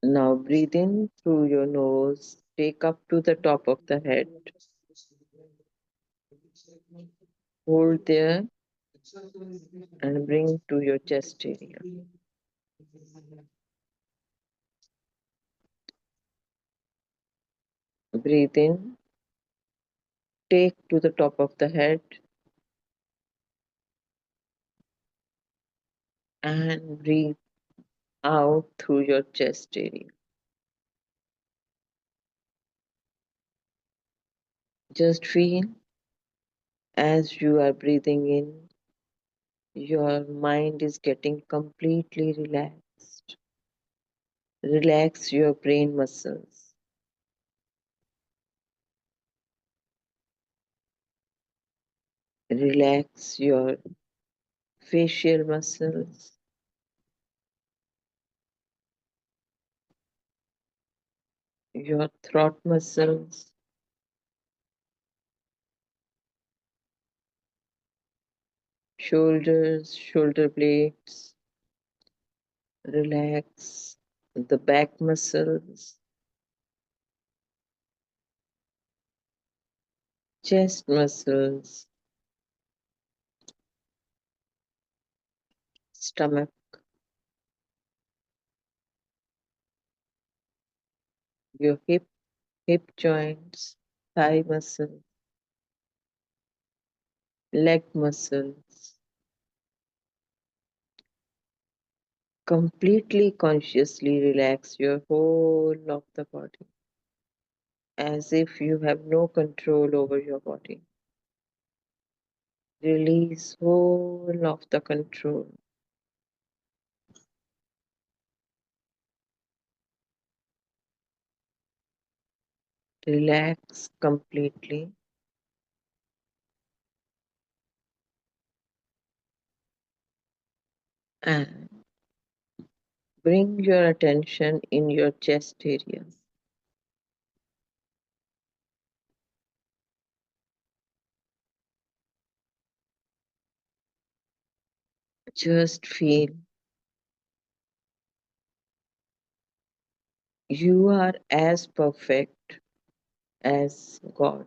Now breathe in through your nose, take up to the top of the head. Hold there and bring to your chest area. Breathe in, take to the top of the head and breathe out through your chest area. Just feel as you are breathing in, your mind is getting completely relaxed. Relax your brain muscles. Relax your facial muscles. Your throat muscles. Shoulders, shoulder blades. Relax the back muscles. Chest muscles. Stomach. Your hip joints. Thigh muscles. Leg muscles. Completely consciously relax your whole of the body as if you have no control over your body. Release whole of the control. Relax completely and bring your attention in your chest area. Just feel you are as perfect as God,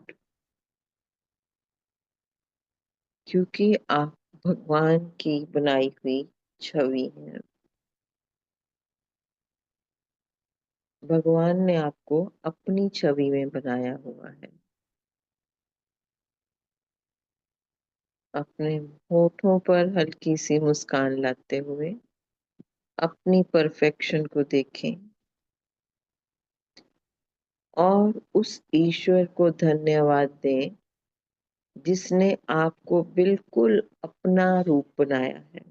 क्योंकि आप भगवान की बनाई हुई छवि हैं। भगवान ने आपको अपनी छवि में बनाया हुआ है। अपने होठों पर हल्की सी मुस्कान लाते हुए अपनी परफेक्शन को देखें और उस ईश्वर को धन्यवाद दें जिसने आपको बिल्कुल अपना रूप बनाया है।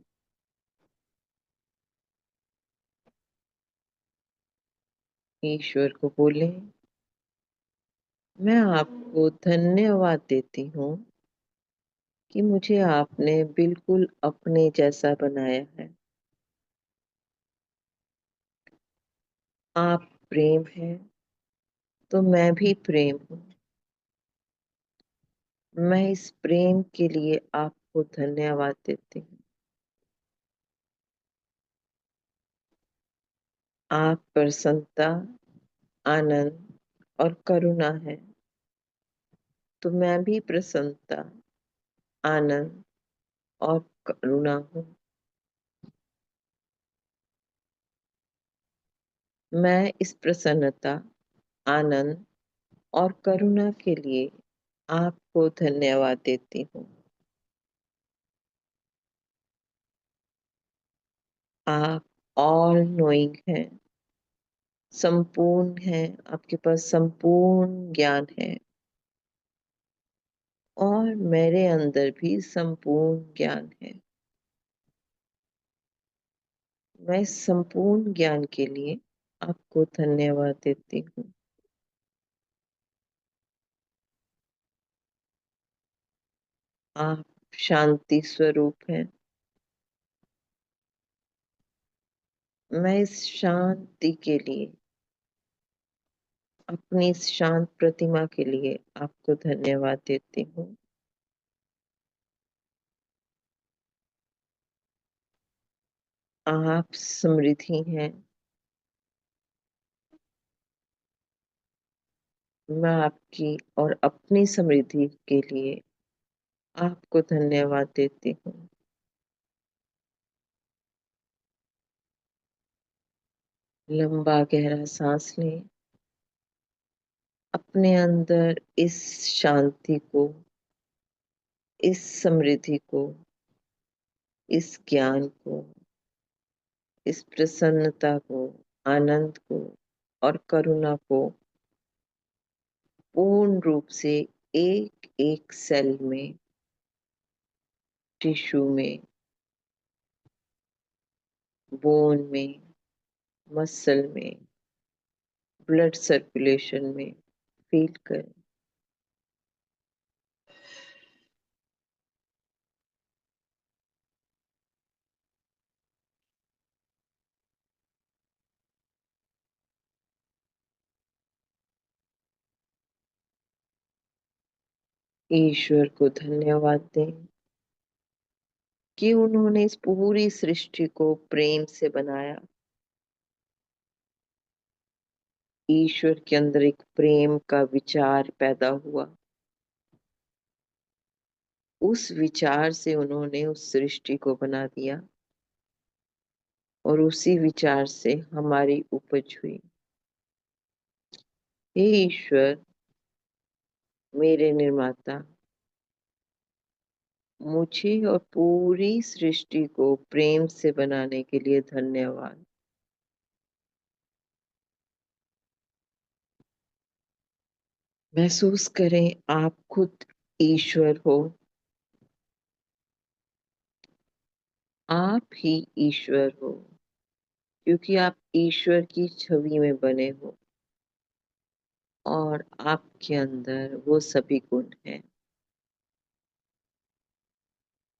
ईश्वर को बोलें, मैं आपको धन्यवाद देती हूँ कि मुझे आपने बिल्कुल अपने जैसा बनाया है। आप प्रेम हैं, तो मैं भी प्रेम हूँ। मैं इस प्रेम के लिए आपको धन्यवाद देती हूँ। आप प्रसन्नता, आनंद और करुणा है, तो मैं भी प्रसन्नता, आनंद और करुणा हूँ। मैं इस प्रसन्नता, आनंद और करुणा के लिए आपको धन्यवाद देती हूँ। आप ऑल नोइंग हैं, संपूर्ण हैं, आपके पास संपूर्ण ज्ञान है और मेरे अंदर भी संपूर्ण ज्ञान है। मैं इस संपूर्ण ज्ञान के लिए आपको धन्यवाद देती हूँ। आप शांति स्वरूप हैं। मैं इस शांति के लिए, अपनी इस शांत प्रतिमा के लिए आपको धन्यवाद देती हूँ। आप समृद्धि हैं। मैं आपकी और अपनी समृद्धि के लिए आपको धन्यवाद देती हूँ। लंबा गहरा सांस लें। अपने अंदर इस शांति को, इस समृद्धि को, इस ज्ञान को, इस प्रसन्नता को, आनंद को और करुणा को पूर्ण रूप से एक एक सेल में, टिश्यू में, बोन में, मसल में, ब्लड सर्कुलेशन में फील करें। ईश्वर को धन्यवाद दें कि उन्होंने इस पूरी सृष्टि को प्रेम से बनाया। ईश्वर के अंदर एक प्रेम का विचार पैदा हुआ। उस विचार से उन्होंने उस सृष्टि को बना दिया और उसी विचार से हमारी उपज हुई। हे ईश्वर, मेरे निर्माता, मुझे और पूरी सृष्टि को प्रेम से बनाने के लिए धन्यवाद। महसूस करें आप खुद ईश्वर हो। आप ही ईश्वर हो क्योंकि आप ईश्वर की छवि में बने हो और आपके अंदर वो सभी गुण हैं।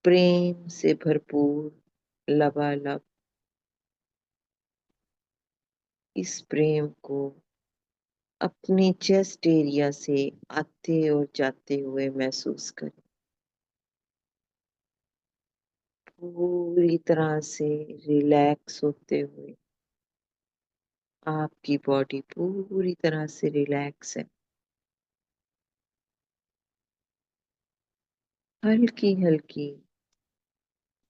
प्रेम से भरपूर, लबालब इस प्रेम को अपनी चेस्ट एरिया से आते और जाते हुए महसूस करें। पूरी तरह से रिलैक्स होते हुए आपकी बॉडी पूरी तरह से रिलैक्स है। हल्की हल्की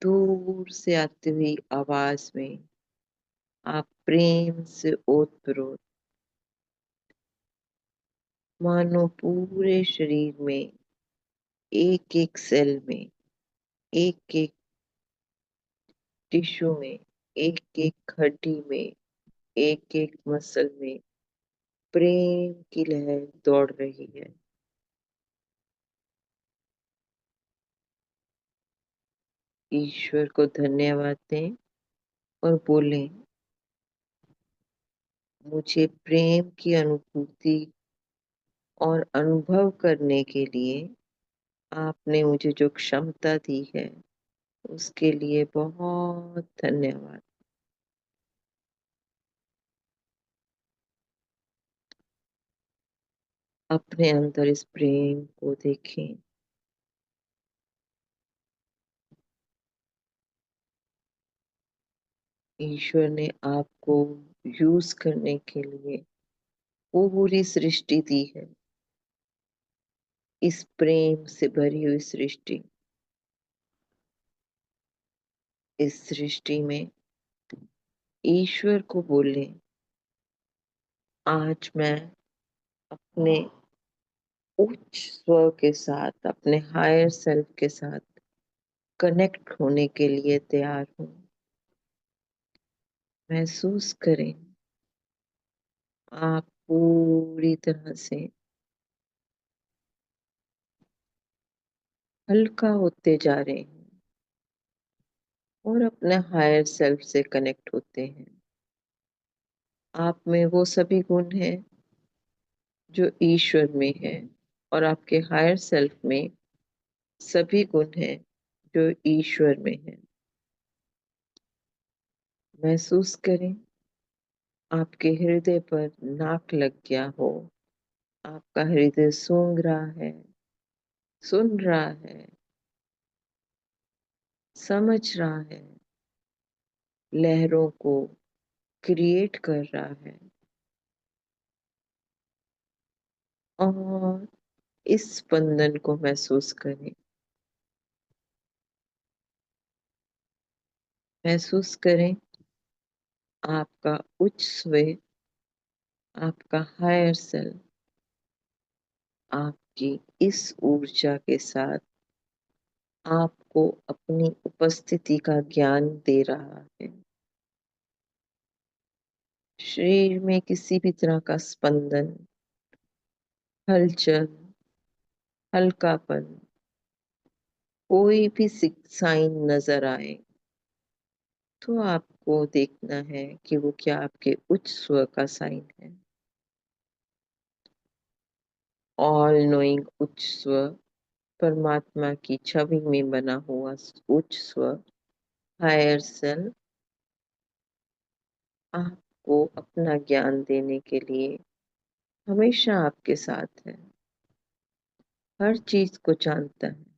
दूर से आती हुई आवाज में आप प्रेम से ओत-प्रोत, मानो पूरे शरीर में, एक एक सेल में, एक एक टिश्यू में, एक एक हड्डी में, एक एक मसल में प्रेम की लहर दौड़ रही है। ईश्वर को धन्यवाद दें और बोलें, मुझे प्रेम की अनुभूति और अनुभव करने के लिए आपने मुझे जो क्षमता दी है, उसके लिए बहुत धन्यवाद। अपने अंदर इस प्रेम को देखें। ईश्वर ने आपको यूज करने के लिए पूरी सृष्टि दी है। इस प्रेम से भरी हुई सृष्टि, इस सृष्टि में ईश्वर को बोले, आज मैं अपने उच्च स्व के साथ, अपने हायर सेल्फ के साथ कनेक्ट होने के लिए तैयार हूँ। महसूस करें आप पूरी तरह से हल्का होते जा रहे हैं और अपने हायर सेल्फ से कनेक्ट होते हैं। आप में वो सभी गुण हैं जो ईश्वर में है और आपके हायर सेल्फ में सभी गुण हैं जो ईश्वर में है। महसूस करें आपके हृदय पर नाक लग गया हो। आपका हृदय सूंघ रहा है, सुन रहा है, समझ रहा है, लहरों को क्रिएट कर रहा है। और इस स्पंदन को महसूस करें। महसूस करें आपका उच्च स्वर, आपका हायर सेल्फ आपकी इस ऊर्जा के साथ आपको अपनी उपस्थिति का ज्ञान दे रहा है। शरीर में किसी भी तरह का स्पंदन, हलचल, हल्कापन, कोई भी साइन नजर आए तो आपको देखना है कि वो क्या आपके उच्च स्वर का साइन है। ऑल नोइंग उच्च स्वर, परमात्मा की छवि में बना हुआ उच्च स्वर, हायर सेल्फ आपको अपना ज्ञान देने के लिए हमेशा आपके साथ है, हर चीज को जानता है।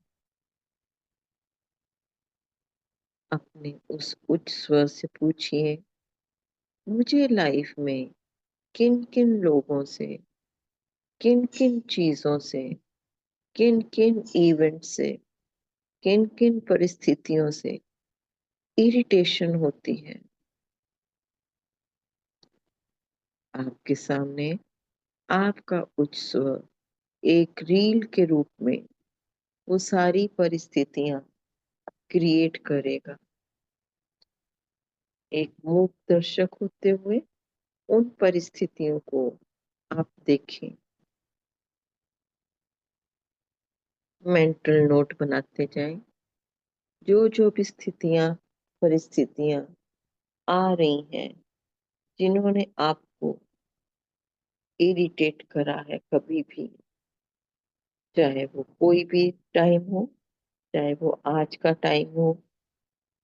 अपने उस उच्च स्वर से पूछिए, मुझे लाइफ में किन किन लोगों से, किन किन चीजों से, किन किन इवेंट से, किन किन परिस्थितियों से इरिटेशन होती है। आपके सामने आपका उच्च स्वर एक रील के रूप में वो सारी परिस्थितियां क्रिएट करेगा। एक मूक दर्शक होते हुए उन परिस्थितियों को आप देखें, मेंटल नोट बनाते जाएं। जो भी स्थितियां, परिस्थितियां आ रही हैं, जिन्होंने आपको इरिटेट करा है कभी भी, चाहे वो कोई भी टाइम हो, चाहे वो आज का टाइम हो,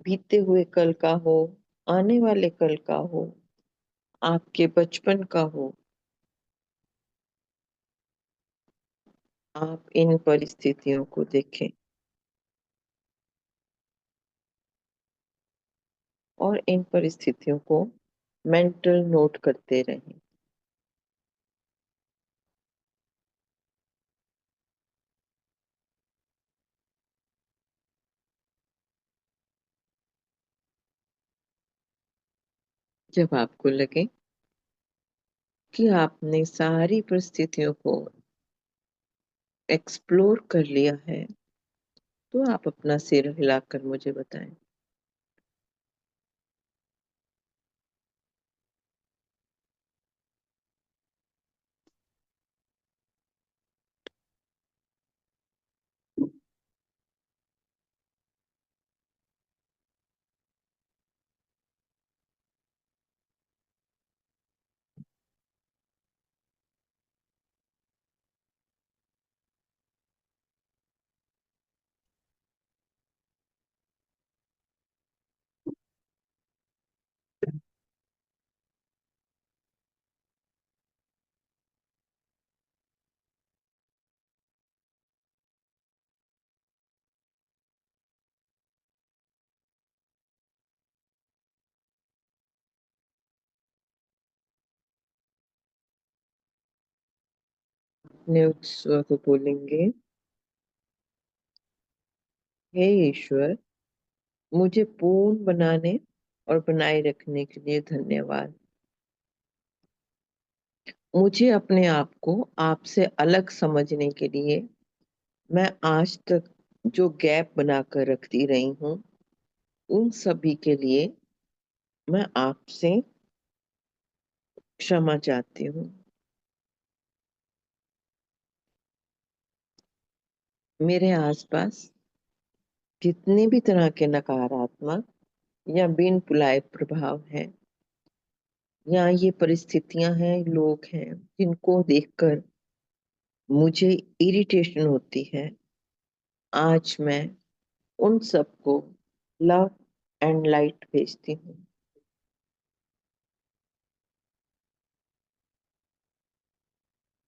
बीते हुए कल का हो, आने वाले कल का हो, आपके बचपन का हो, आप इन परिस्थितियों को देखें और इन परिस्थितियों को मेंटल नोट करते रहें। जब आपको लगे कि आपने सारी परिस्थितियों को एक्सप्लोर कर लिया है, तो आप अपना सिर हिलाकर मुझे बताएं। अपने उत्सव को बोलेंगे, हे ईश्वर, मुझे पूर्ण बनाने और बनाए रखने के लिए धन्यवाद। मुझे अपने आप को आपसे अलग समझने के लिए मैं आज तक जो गैप बनाकर रखती रही हूँ, उन सभी के लिए मैं आपसे क्षमा चाहती हूँ। मेरे आसपास जितने भी तरह के नकारात्मक या बिन बुलाए प्रभाव हैं, या ये परिस्थितियां हैं, लोग हैं जिनको देखकर मुझे इरिटेशन होती है, आज मैं उन सबको लव एंड लाइट भेजती हूँ।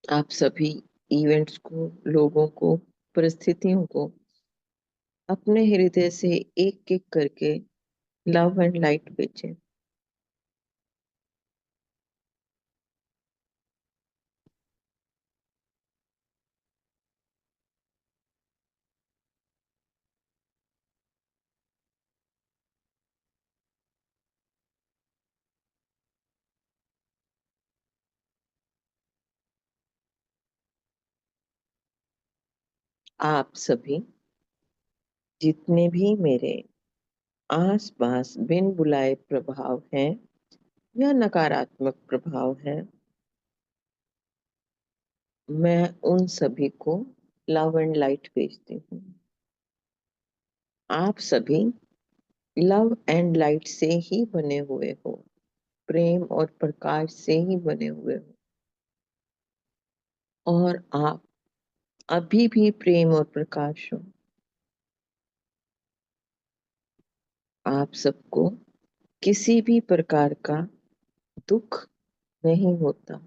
आप सभी इवेंट्स को, लोगों को, परिस्थितियों को अपने हृदय से एक एक करके लव एंड लाइट भेजें। आप सभी जितने भी मेरे आसपास बिन बुलाए प्रभाव हैं या नकारात्मक प्रभाव हैं, मैं उन सभी को लव एंड लाइट भेजती हूँ। आप सभी लव एंड लाइट से ही बने हुए हो, प्रेम और प्रकाश से ही बने हुए हो, और आप अभी भी प्रेम और प्रकाश हो। आप सबको किसी भी प्रकार का दुख नहीं होता,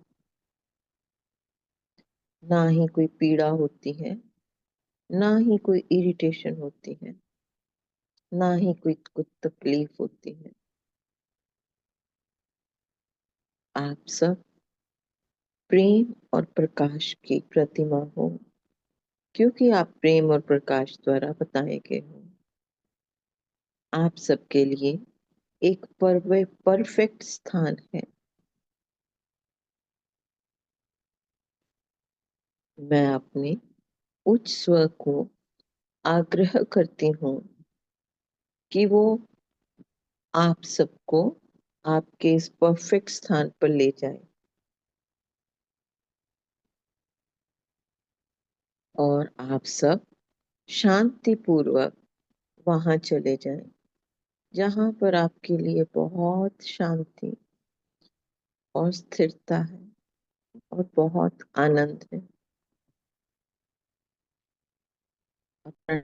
ना ही कोई पीड़ा होती है, ना ही कोई इरिटेशन होती है, ना ही कोई तकलीफ होती है। आप सब प्रेम और प्रकाश की प्रतिमा हो, क्योंकि आप प्रेम और प्रकाश द्वारा बताए गए हो। आप सबके लिए एक परफेक्ट स्थान है। मैं अपने उच्च स्व को आग्रह करती हूँ कि वो आप सबको आपके इस परफेक्ट स्थान पर ले जाए, और आप सब शांति पूर्वक वहां चले जाएं, जहां पर आपके लिए बहुत शांति और स्थिरता है और बहुत आनंद है। अपना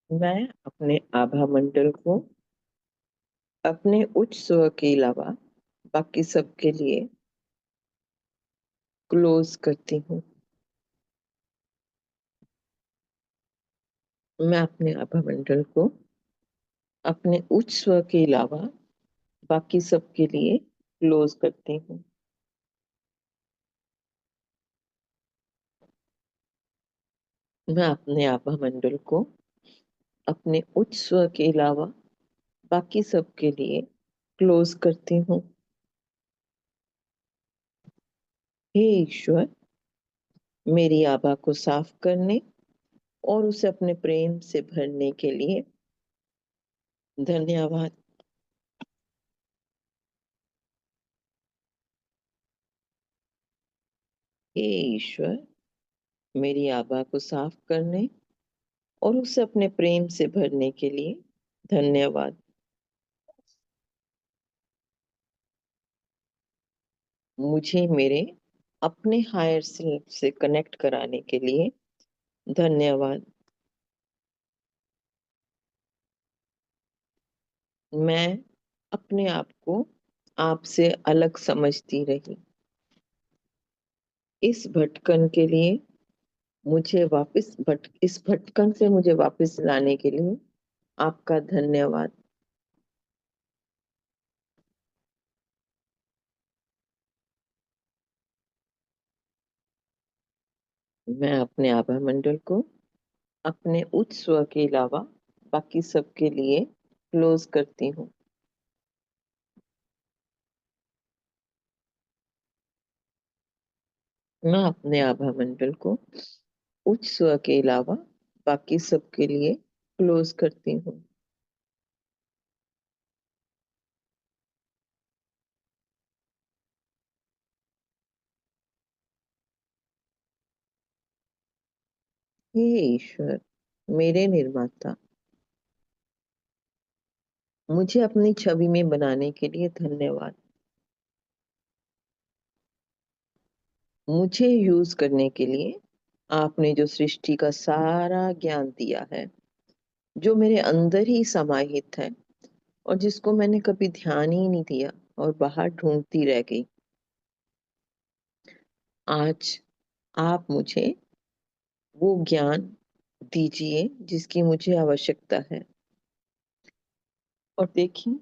मैं अपने आभा मंडल को अपने उच्च स्व के अलावा बाकी सबके लिए क्लोज करती हूँ। मैं अपने आभा मंडल को अपने उच्च स्व के अलावा बाकी सबके लिए क्लोज करती हूँ। मैं अपने आभा मंडल को अपने उच्च स्व के अलावा बाकी सबके लिए क्लोज करती हूँ। हे ईश्वर, मेरी आभा को साफ करने और उसे अपने प्रेम से भरने के लिए धन्यवाद। हे ईश्वर, मेरी आभा को साफ करने और उसे अपने प्रेम से भरने के लिए धन्यवाद। मुझे मेरे अपने हायर सेल्फ से कनेक्ट कराने के लिए धन्यवाद। मैं अपने आप को आपसे अलग समझती रही। इस भटकन के लिए इस भटकन से मुझे वापस लाने के लिए आपका धन्यवाद। मैं अपने आभा मंडल को अपने उच्च स्व के अलावा बाकी सबके लिए क्लोज करती हूँ। मैं अपने आभा मंडल को उच्च स्व के अलावा बाकी सबके लिए क्लोज करती हूँ। हे ईश्वर, मेरे निर्माता, मुझे अपनी छवि में बनाने के लिए धन्यवाद। मुझे यूज करने के लिए आपने जो सृष्टि का सारा ज्ञान दिया है, जो मेरे अंदर ही समाहित है और जिसको मैंने कभी ध्यान ही नहीं दिया और बाहर ढूंढती रह गई, आज आप मुझे वो ज्ञान दीजिए जिसकी मुझे आवश्यकता है। और देखिए,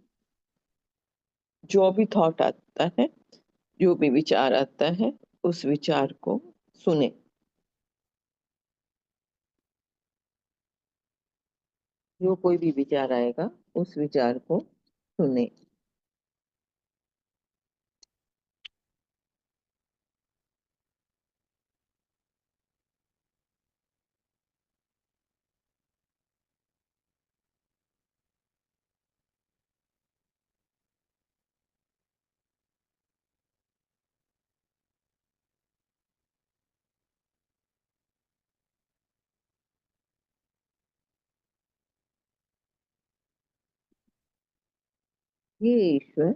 जो भी थॉट आता है, जो भी विचार आता है, उस विचार को सुने। जो कोई भी विचार आएगा, उस विचार को सुने। ये ईश्वर,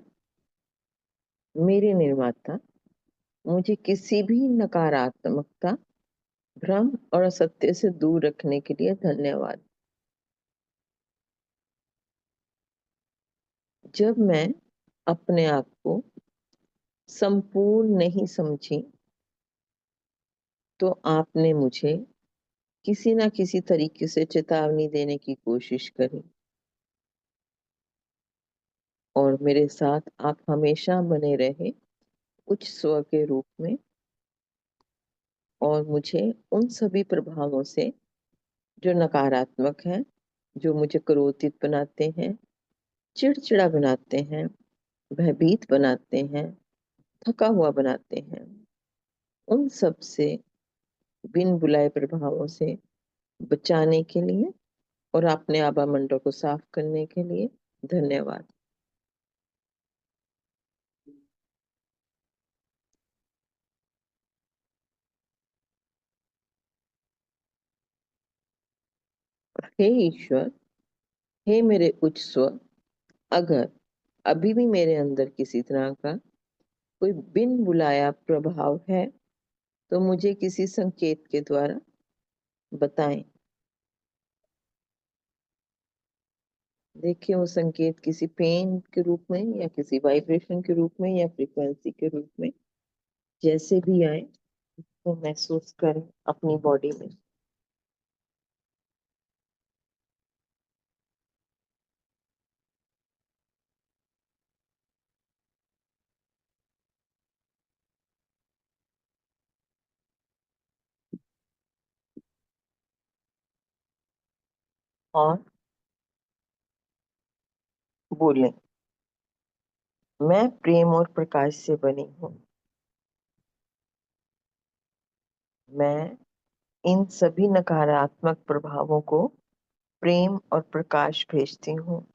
मेरे निर्माता, मुझे किसी भी नकारात्मकता, भ्रम और असत्य से दूर रखने के लिए धन्यवाद। जब मैं अपने आप को संपूर्ण नहीं समझी, तो आपने मुझे किसी ना किसी तरीके से चेतावनी देने की कोशिश करी, और मेरे साथ आप हमेशा बने रहे उच्च स्व के रूप में, और मुझे उन सभी प्रभावों से जो नकारात्मक हैं, जो मुझे क्रोधित बनाते हैं, चिड़चिड़ा बनाते हैं, भयभीत बनाते हैं, थका हुआ बनाते हैं, उन सब से, बिन बुलाए प्रभावों से बचाने के लिए और अपने आभा मंडल को साफ करने के लिए धन्यवाद। हे ईश्वर, हे मेरे उच्च स्व, अगर अभी भी मेरे अंदर किसी तरह का कोई बिन बुलाया प्रभाव है, तो मुझे किसी संकेत के द्वारा बताएं। देखिए, वो संकेत किसी पेन के रूप में या किसी वाइब्रेशन के रूप में या फ्रीक्वेंसी के रूप में, जैसे भी आए, वो महसूस करें अपनी बॉडी में। और बोलें, मैं प्रेम और प्रकाश से बनी हूँ। मैं इन सभी नकारात्मक प्रभावों को प्रेम और प्रकाश भेजती हूँ।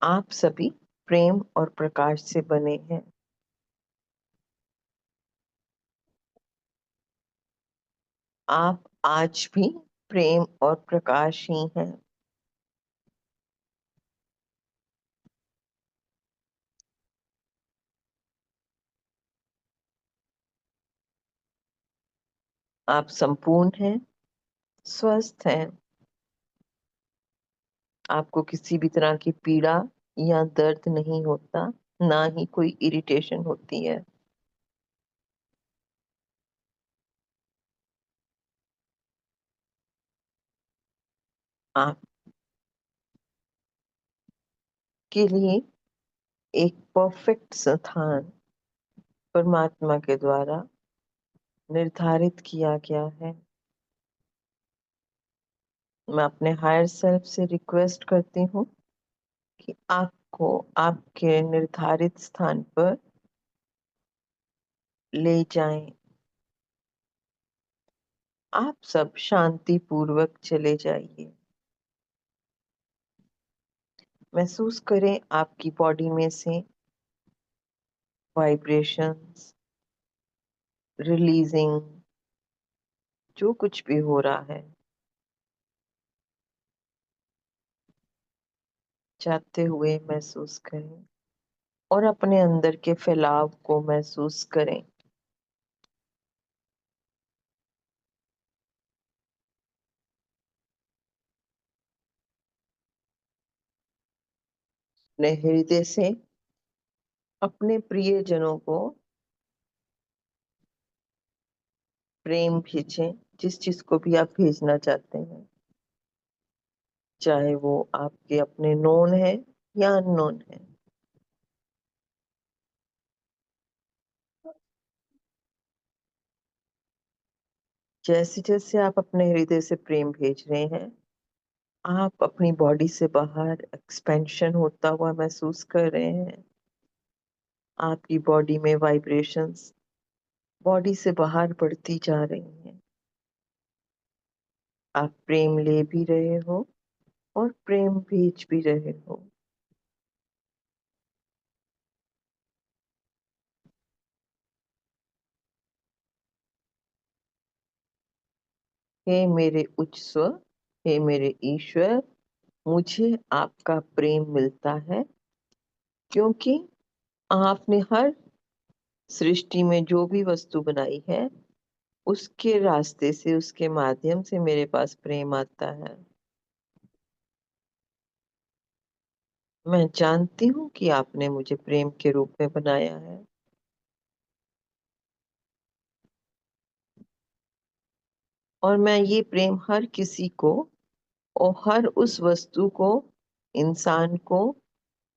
आप सभी प्रेम और प्रकाश से बने हैं। आप आज भी प्रेम और प्रकाश ही हैं। आप संपूर्ण हैं, स्वस्थ हैं। आपको किसी भी तरह की पीड़ा या दर्द नहीं होता, ना ही कोई इरिटेशन होती है। आपके लिए एक परफेक्ट स्थान परमात्मा के द्वारा निर्धारित किया गया है। मैं अपने हायर सेल्फ से रिक्वेस्ट करती हूँ कि आपको आपके निर्धारित स्थान पर ले जाएं। आप सब शांति पूर्वक चले जाइए। महसूस करें आपकी बॉडी में से वाइब्रेशंस रिलीजिंग, जो कुछ भी हो रहा है जाते हुए महसूस करें और अपने अंदर के फैलाव को महसूस करें। अपने हृदय से अपने प्रियजनों को प्रेम भेजें, जिस चीज को भी आप भेजना चाहते हैं, चाहे वो आपके अपने नोन है या अननोन है। जैसे जैसे आप अपने हृदय से प्रेम भेज रहे हैं, आप अपनी बॉडी से बाहर एक्सपेंशन होता हुआ महसूस कर रहे हैं। आपकी बॉडी में वाइब्रेशंस बॉडी से बाहर बढ़ती जा रही हैं। आप प्रेम ले भी रहे हो और प्रेम भेज भी रहे हो। हे मेरे उच्च स्व, हे मेरे ईश्वर, मुझे आपका प्रेम मिलता है, क्योंकि आपने हर सृष्टि में जो भी वस्तु बनाई है उसके रास्ते से, उसके माध्यम से मेरे पास प्रेम आता है। मैं जानती हूँ कि आपने मुझे प्रेम के रूप में बनाया है। और मैं ये प्रेम हर किसी को और हर उस वस्तु को, इंसान को,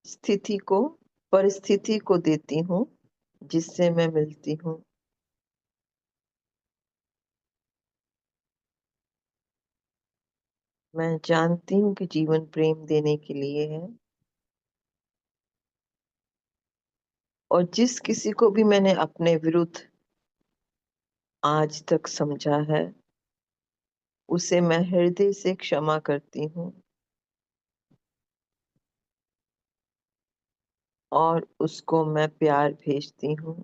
स्थिति को, परिस्थिति को देती हूँ जिससे मैं मिलती हूँ। मैं जानती हूँ कि जीवन प्रेम देने के लिए है, और जिस किसी को भी मैंने अपने विरुद्ध आज तक समझा है, उसे मैं हृदय से क्षमा करती हूँ और उसको मैं प्यार भेजती हूँ।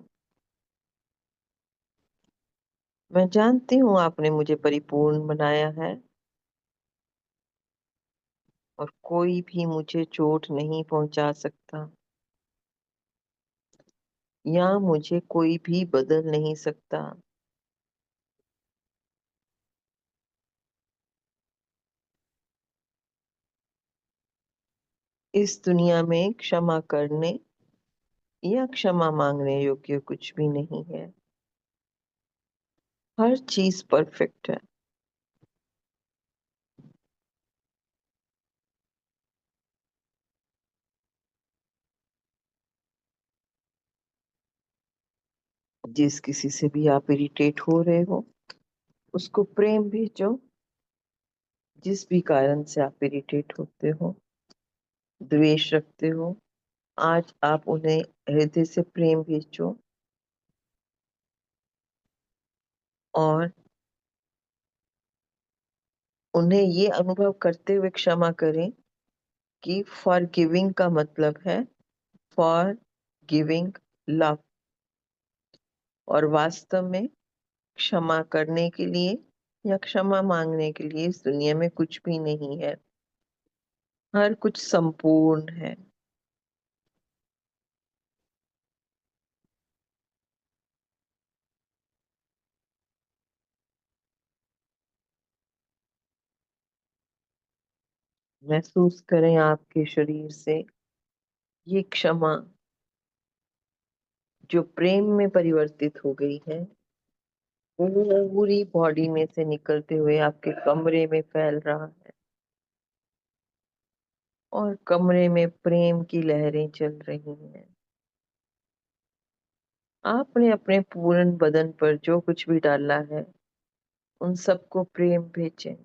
मैं जानती हूँ आपने मुझे परिपूर्ण बनाया है और कोई भी मुझे चोट नहीं पहुंचा सकता या मुझे कोई भी बदल नहीं सकता। इस दुनिया में क्षमा करने या क्षमा मांगने योग्य कुछ भी नहीं है। हर चीज परफेक्ट है। जिस किसी से भी आप इरिटेट हो रहे हो, उसको प्रेम भेजो। जिस भी कारण से आप इरिटेट होते हो, द्वेष रखते हो, आज आप उन्हें हृदय से प्रेम भेजो और उन्हें ये अनुभव करते हुए क्षमा करें कि फॉर गिविंग का मतलब है फॉर गिविंग लव। और वास्तव में क्षमा करने के लिए या क्षमा मांगने के लिए इस दुनिया में कुछ भी नहीं है। हर कुछ संपूर्ण है। महसूस करें आपके शरीर से ये क्षमा जो प्रेम में परिवर्तित हो गई है, पूरी बॉडी में से निकलते हुए आपके कमरे में फैल रहा है और कमरे में प्रेम की लहरें चल रही हैं। आपने अपने पूर्ण बदन पर जो कुछ भी डाला है, उन सबको प्रेम भेजें।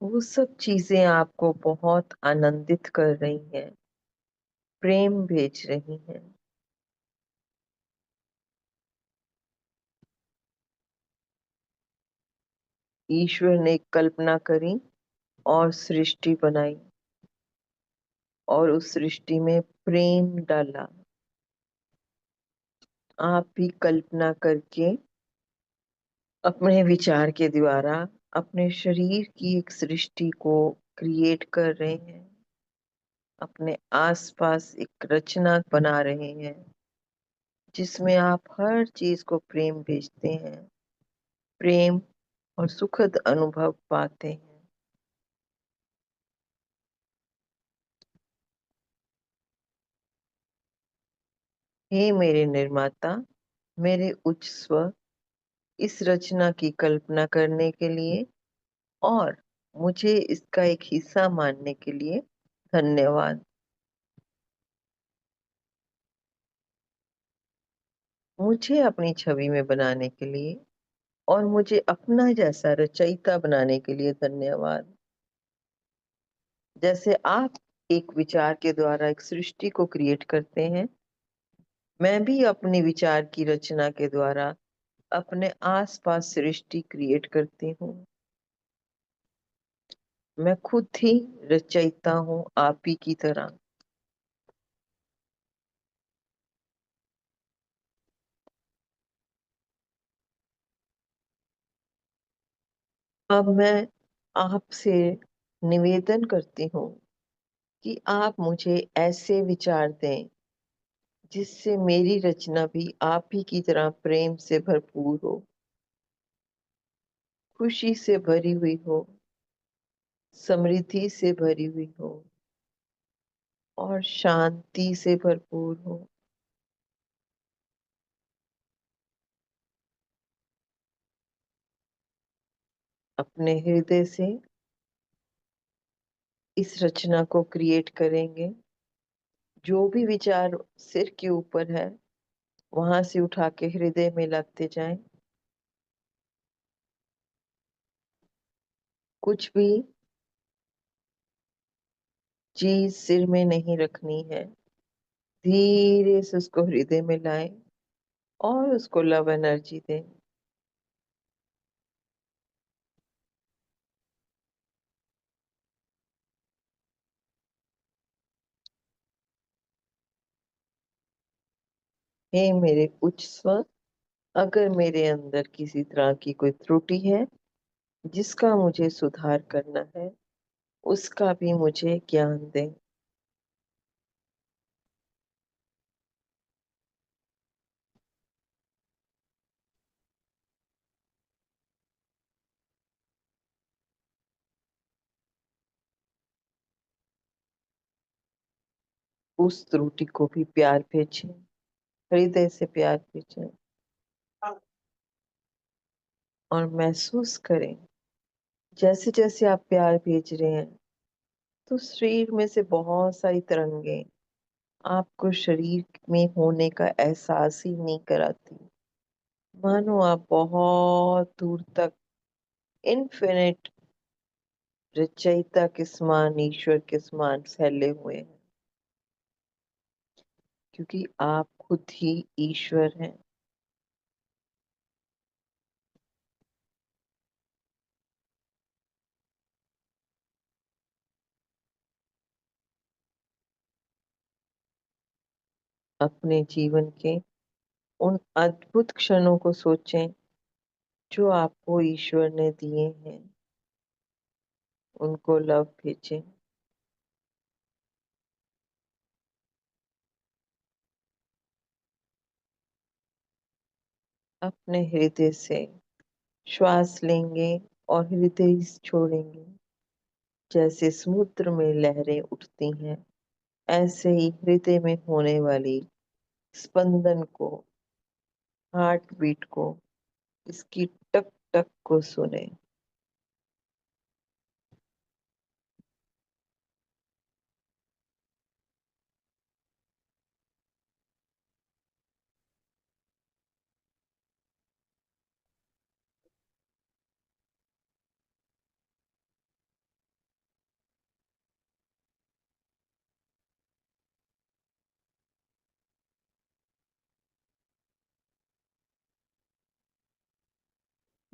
वो सब चीजें आपको बहुत आनंदित कर रही हैं, प्रेम भेज रही हैं। ईश्वर ने एक कल्पना करी और सृष्टि बनाई और उस सृष्टि में प्रेम डाला। आप भी कल्पना करके अपने विचार के द्वारा अपने शरीर की एक सृष्टि को क्रिएट कर रहे हैं, अपने आसपास एक रचना बना रहे हैं जिसमें आप हर चीज को प्रेम भेजते हैं, प्रेम और सुखद अनुभव पाते हैं। हे मेरे निर्माता, मेरे उच्च स्व, इस रचना की कल्पना करने के लिए और मुझे इसका एक हिस्सा मानने के लिए धन्यवाद। मुझे अपनी छवि में बनाने के लिए और मुझे अपना जैसा रचयिता बनाने के लिए धन्यवाद। जैसे आप एक विचार के द्वारा एक सृष्टि को क्रिएट करते हैं, मैं भी अपनी विचार की रचना के द्वारा अपने आसपास सृष्टि क्रिएट करती हूँ। मैं खुद ही रचयिता हूँ, आप ही की तरह। अब मैं आपसे निवेदन करती हूँ कि आप मुझे ऐसे विचार दें जिससे मेरी रचना भी आप ही की तरह प्रेम से भरपूर हो, खुशी से भरी हुई हो, समृद्धि से भरी हुई हो और शांति से भरपूर हो। अपने हृदय से इस रचना को क्रिएट करेंगे। जो भी विचार सिर के ऊपर है, वहां से उठा के हृदय में लगते जाएं। कुछ भी चीज सिर में नहीं रखनी है, धीरे से उसको हृदय में लाएं और उसको लव एनर्जी दें। हे मेरे उच्च स्व, अगर मेरे अंदर किसी तरह की कोई त्रुटि है जिसका मुझे सुधार करना है, उसका भी मुझे ज्ञान दें। उस त्रुटि को भी प्यार भेजें, हृदय से प्यार भेजें और महसूस करें जैसे जैसे आप प्यार भेज रहे हैं तो शरीर में से बहुत सारी तरंगे आपको शरीर में होने का एहसास ही नहीं कराती। मानो आप बहुत दूर तक इन्फिनिट रचयिता के समान, ईश्वर के समान फैले हुए हैं, क्योंकि आप खुद ही ईश्वर हैं। अपने जीवन के उन अद्भुत क्षणों को सोचें जो आपको ईश्वर ने दिए हैं, उनको लव भेजें। अपने हृदय से श्वास लेंगे और हृदय छोड़ेंगे। जैसे समुद्र में लहरें उठती हैं, ऐसे ही हृदय में होने वाली स्पंदन को, हार्ट बीट को, इसकी टक टक को सुने।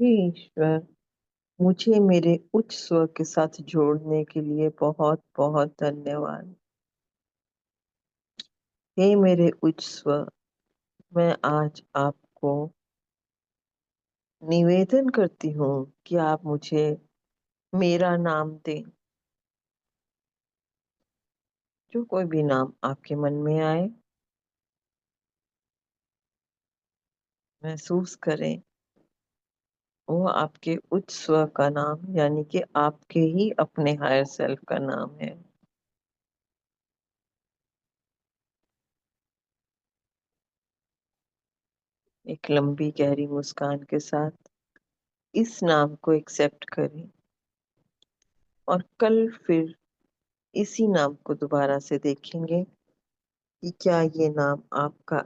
हे ईश्वर, मुझे मेरे उच्च स्वर के साथ जोड़ने के लिए बहुत बहुत धन्यवाद। हे मेरे उच्च स्वर, मैं आज आपको निवेदन करती हूँ कि आप मुझे मेरा नाम दें। जो कोई भी नाम आपके मन में आए, महसूस करें वो आपके उच्च स्वर का नाम, यानी कि आपके ही अपने हायर सेल्फ का नाम है। एक लंबी गहरी मुस्कान के साथ इस नाम को एक्सेप्ट करें और कल फिर इसी नाम को दोबारा से देखेंगे कि क्या ये नाम आपका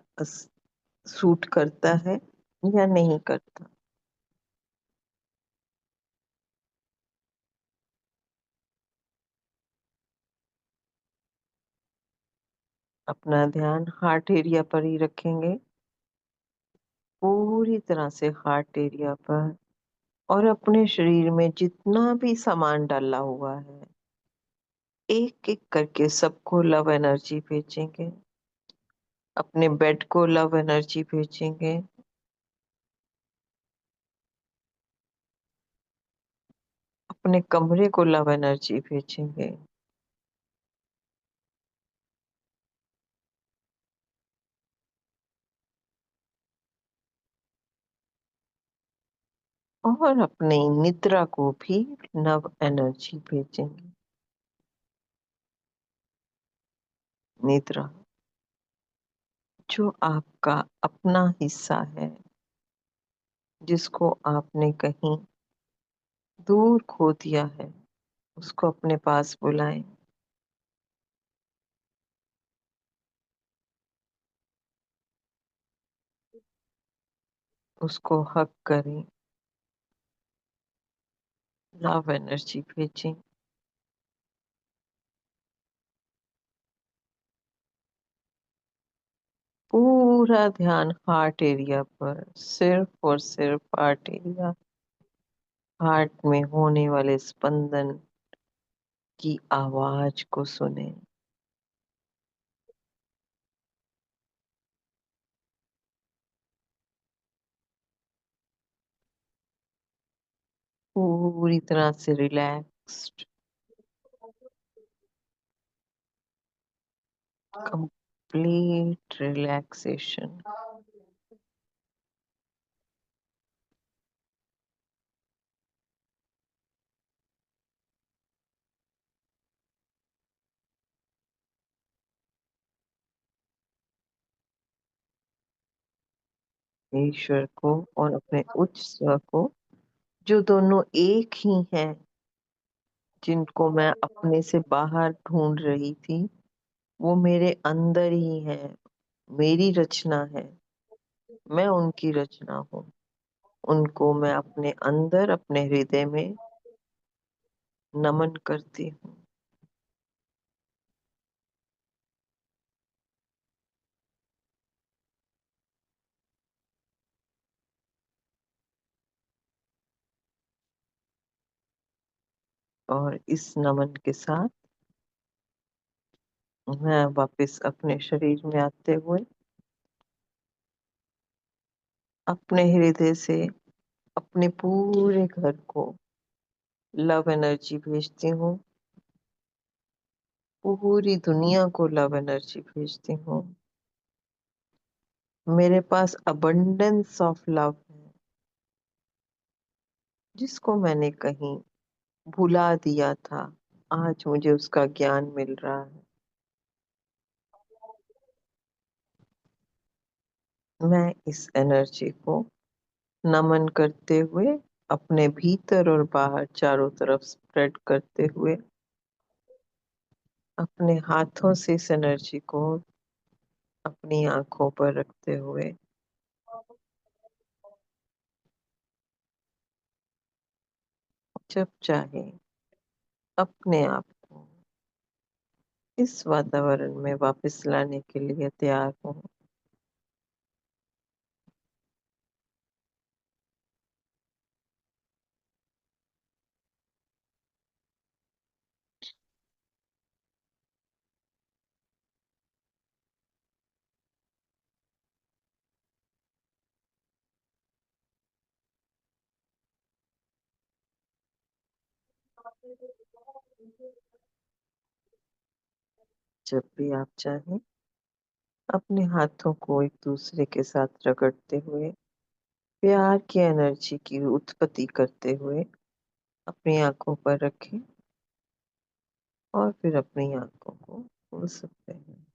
सूट करता है या नहीं करता। अपना ध्यान हार्ट एरिया पर ही रखेंगे, पूरी तरह से हार्ट एरिया पर, और अपने शरीर में जितना भी सामान डाला हुआ है एक एक करके सबको लव एनर्जी भेजेंगे। अपने बेड को लव एनर्जी भेजेंगे, अपने कमरे को लव एनर्जी भेजेंगे, और अपनी निद्रा को भी लव एनर्जी भेजेंगे। निद्रा जो आपका अपना हिस्सा है, जिसको आपने कहीं दूर खो दिया है, उसको अपने पास बुलाएं। उसको हक करें, लव एनर्जी भेजें। पूरा ध्यान हार्ट एरिया पर, सिर्फ और सिर्फ हार्ट एरिया, हार्ट में होने वाले स्पंदन की आवाज को सुने। पूरी तरह से रिलैक्स्ड, कंप्लीट रिलैक्सेशन। ईश्वर को और अपने उच्च स्वर को, जो दोनों एक ही हैं, जिनको मैं अपने से बाहर ढूंढ रही थी, वो मेरे अंदर ही है, मेरी रचना है, मैं उनकी रचना हूँ। उनको मैं अपने अंदर, अपने हृदय में नमन करती हूँ। और इस नमन के साथ मैं वापस अपने शरीर में आते हुए अपने हृदय से अपने पूरे घर को लव एनर्जी भेजती हूँ, पूरी दुनिया को लव एनर्जी भेजती हूँ। मेरे पास अबंडेंस ऑफ लव है, जिसको मैंने कहीं भुला दिया था, आज मुझे उसका ज्ञान मिल रहा है। मैं इस एनर्जी को नमन करते हुए अपने भीतर और बाहर चारों तरफ स्प्रेड करते हुए अपने हाथों से इस एनर्जी को अपनी आंखों पर रखते हुए जब चाहे अपने आप को इस वातावरण में वापस लाने के लिए तैयार हूँ। जब भी आप चाहें, अपने हाथों को एक-दूसरे के साथ रगड़ते हुए, प्यार की एनर्जी की उत्पत्ति करते हुए अपनी आँखों पर रखें और फिर अपनी आँखों को खोल सकते हैं।